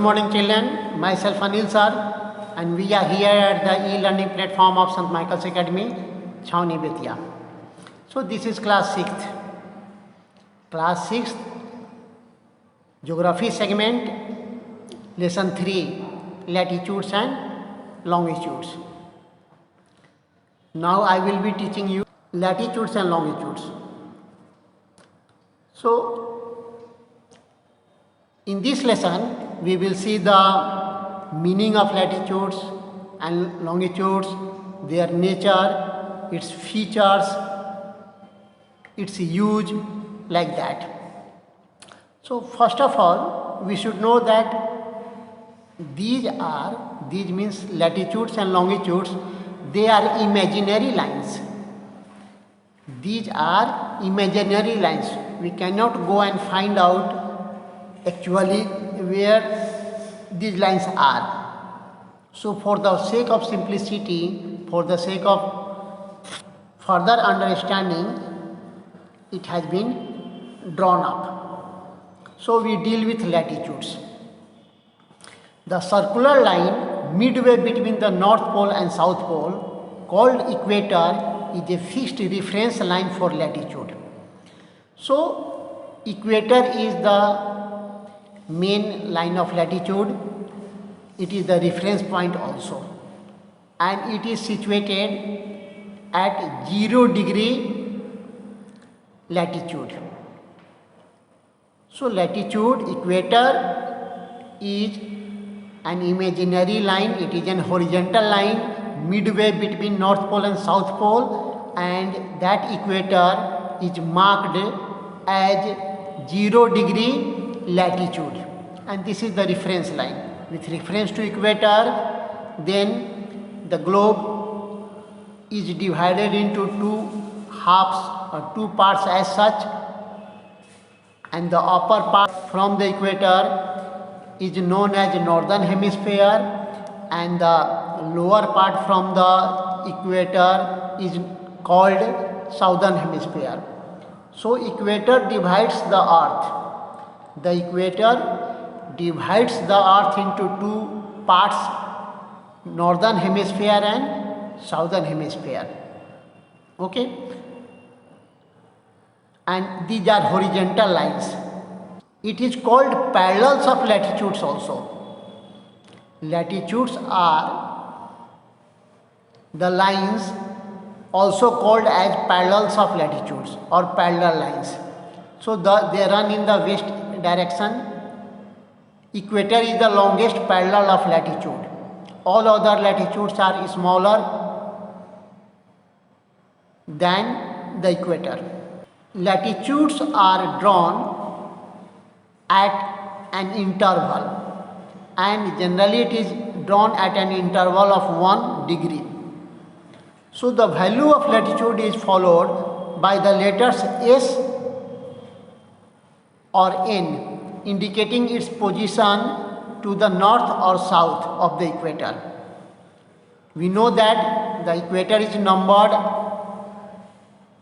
morning children, myself Anil sir and we are here at the e-learning platform of St. Michael's Academy, Chhauni Betia. So this is class 6th. Class 6th, Geography segment, lesson 3, latitudes and longitudes. Now I will be teaching you latitudes and longitudes. So in this lesson, we will see the meaning of latitudes and longitudes, their nature, its features, its use, like that. So first of all, we should know that these means latitudes and longitudes, they are imaginary lines. These are imaginary lines. We cannot go and find out actually where these lines are. So for the sake of simplicity, for the sake of further understanding, it has been drawn up. So we deal with latitudes. The circular line midway between the North Pole and South Pole, called equator, is a fixed reference line for latitude. So equator is the main line of latitude. It is the reference point also, and it is situated at 0 degree latitude. So latitude, equator is an imaginary line. It is an horizontal line midway between North Pole and South Pole, and that equator is marked as 0 degree latitude, and this is the reference line. With reference to equator, then the globe is divided into two halves or two parts as such, and the upper part from the equator is known as northern hemisphere, and the lower part from the equator is called southern hemisphere. So equator divides the earth. The equator divides the earth into two parts, northern hemisphere and southern hemisphere. Okay? And these are horizontal lines. It is called parallels of latitudes also. Latitudes are the lines also called as parallels of latitudes or parallel lines. So they run in the west direction. Equator is the longest parallel of latitude. All other latitudes are smaller than the equator. Latitudes are drawn at an interval, and generally it is drawn at an interval of 1 degree. So the value of latitude is followed by the letters S or N, indicating its position to the north or south of the equator. We know that the equator is numbered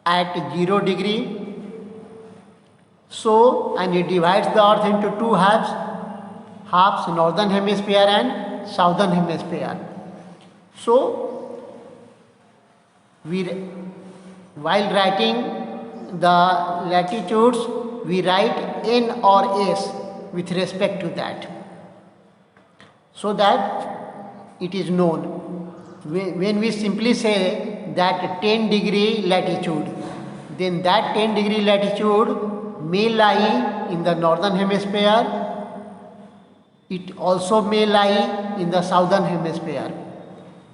at 0 degree. So, and it divides the earth into two halves, northern hemisphere and southern hemisphere. So, while writing the latitudes, we write N or S with respect to that, so that it is known. When we simply say that 10 degree latitude, then that 10 degree latitude may lie in the northern hemisphere. It also may lie in the southern hemisphere.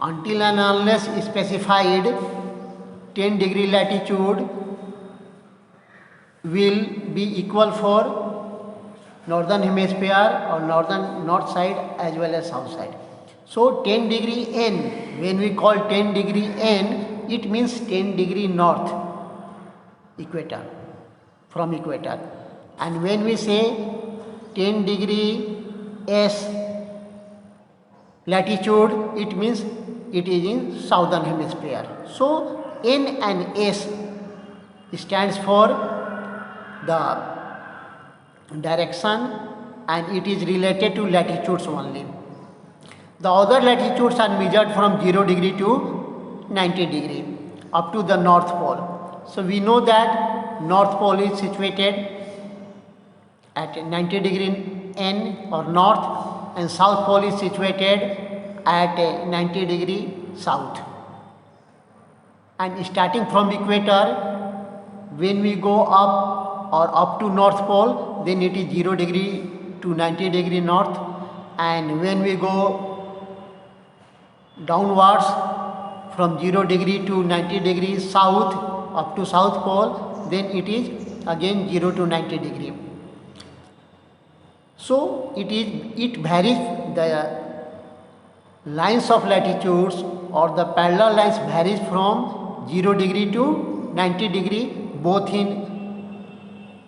Until and unless specified, 10 degree latitude will be equal for northern hemisphere or north side as well as south side. So 10 degree N, when we call 10 degree N, it means 10 degree north equator, from equator. And when we say 10 degree S latitude, it means it is in southern hemisphere. So N and S stands for the direction and it is related to latitudes only. The other latitudes are measured from 0 degree to 90 degree up to the North Pole. So we know that North Pole is situated at 90 degree N or north, and South Pole is situated at 90 degree south. And starting from equator, when we go up or up to North Pole, then it is 0 degree to 90 degree north, and when we go downwards from 0 degree to 90 degrees south up to South Pole, then it is again 0 to 90 degree. So it varies, the lines of latitudes or the parallel lines varies from 0 degree to 90 degree both in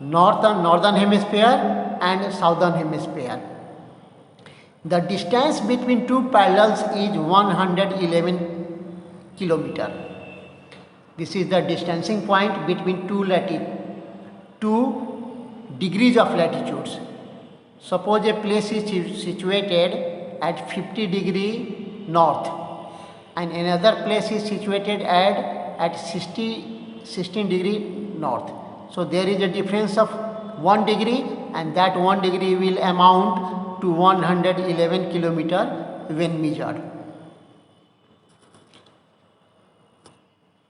northern hemisphere and southern hemisphere. The distance between two parallels is 111 kilometer. This is the distancing point between two degrees of latitudes. Suppose a place is situated at 50 degree north and another place is situated at 16 degree north. So there is a difference of 1 degree, and that 1 degree will amount to 111 kilometer when measured.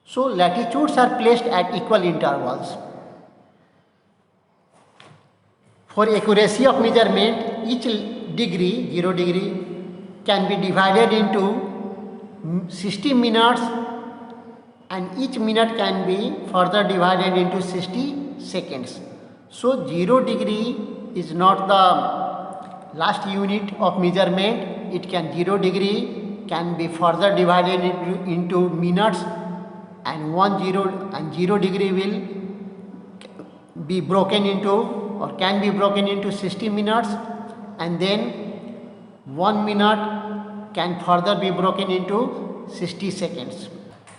So latitudes are placed at equal intervals. For accuracy of measurement, each degree, 0 degree, can be divided into 60 minutes, and each minute can be further divided into 60 seconds. So 0 degree is not the last unit of measurement. It can 0 degree can be further divided into minutes, and 0 degree will be broken into or can be broken into 60 minutes, and then 1 minute can further be broken into 60 seconds.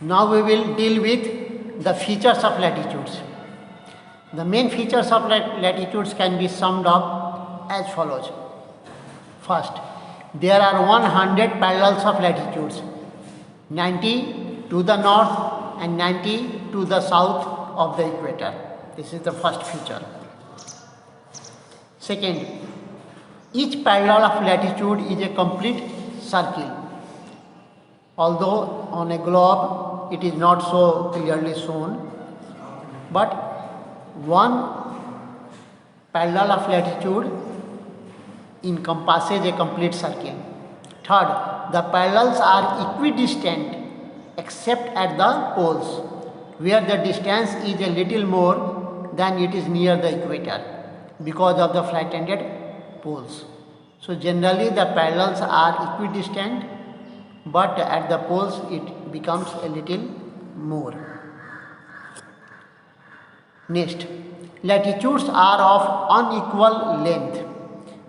Now we will deal with the features of latitudes. The main features of latitudes can be summed up as follows. First, there are 100 parallels of latitudes, 90 to the north and 90 to the south of the equator. This is the first feature. Second, each parallel of latitude is a complete circle. Although on a globe it is not so clearly shown, but one parallel of latitude encompasses a complete circle. Third, the parallels are equidistant except at the poles, where the distance is a little more than it is near the equator because of the flat-ended poles. So generally the parallels are equidistant, but at the poles it becomes a little more. Next, latitudes are of unequal length.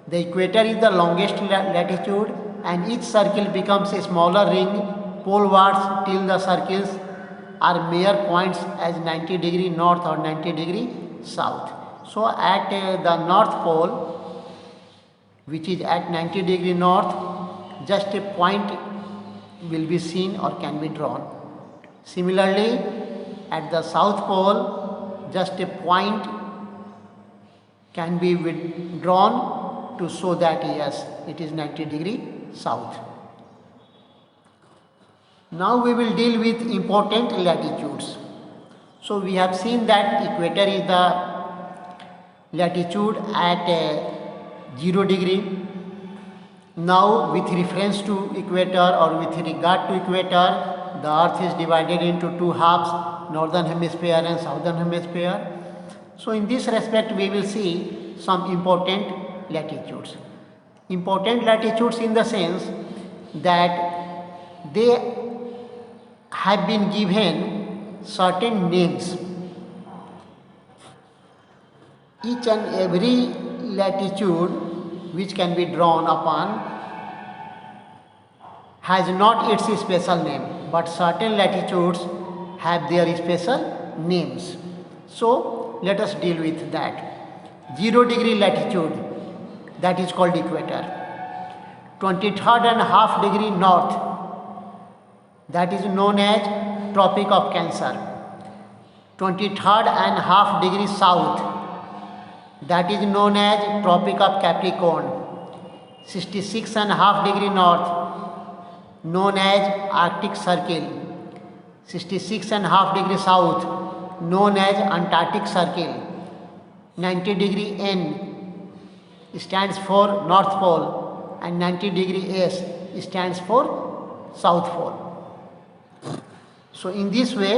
The equator is the longest latitude, and each circle becomes a smaller ring polewards till the circles are mere points as 90 degree north or 90 degree south. So at the North Pole, which is at 90 degree north, just a point will be seen or can be drawn. Similarly, at the South Pole, just a point can be drawn to show that yes, it is 90 degree south. Now we will deal with important latitudes. So we have seen that equator is the latitude at 0 degree. Now with reference to equator or with regard to equator, the earth is divided into two halves, northern hemisphere and southern hemisphere. So in this respect we will see some important latitudes. Important latitudes in the sense that they have been given certain names. Each and every latitude which can be drawn upon has not its special name, but certain latitudes have their special names. So let us deal with that. 0 degree latitude. that is called equator. 23rd and half degree north, that is known as Tropic of Cancer. 23rd and half degree south, that is known as Tropic of Capricorn. 66 and half degree north, known as Arctic Circle. 66 and half degree south, known as Antarctic Circle. 90 degree N stands for North Pole and 90 degree S stands for South Pole. So in this way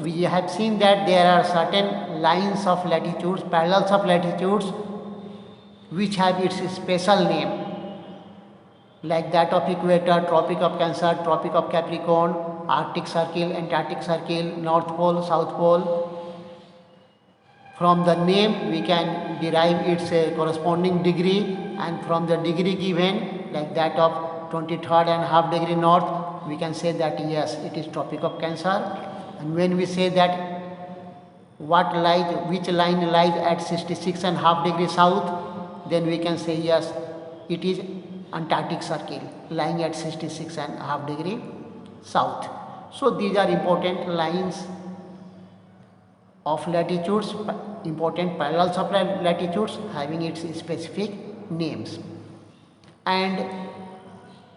we have seen that there are certain lines of latitudes, parallels of latitudes, which have its special name, like that of equator, Tropic of Cancer, Tropic of Capricorn, Arctic Circle, Antarctic Circle, North Pole, South Pole. From the name we can derive its corresponding degree, and from the degree given, like that of 23rd and half degree north, we can say that yes, it is Tropic of Cancer. And when we say that which line lies at 66 and half degree south, then we can say yes, it is Antarctic Circle lying at 66 and half degree south. So these are important lines of latitudes, important parallels of latitudes having its specific names. And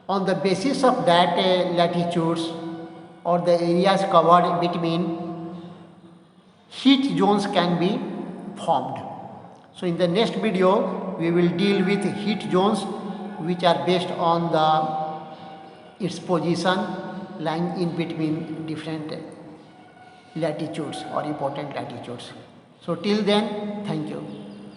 on the basis of that latitudes or the areas covered between, heat zones can be formed. So in the next video we will deal with heat zones which are based on its position lying in between different latitudes or important latitudes. So till then, thank you.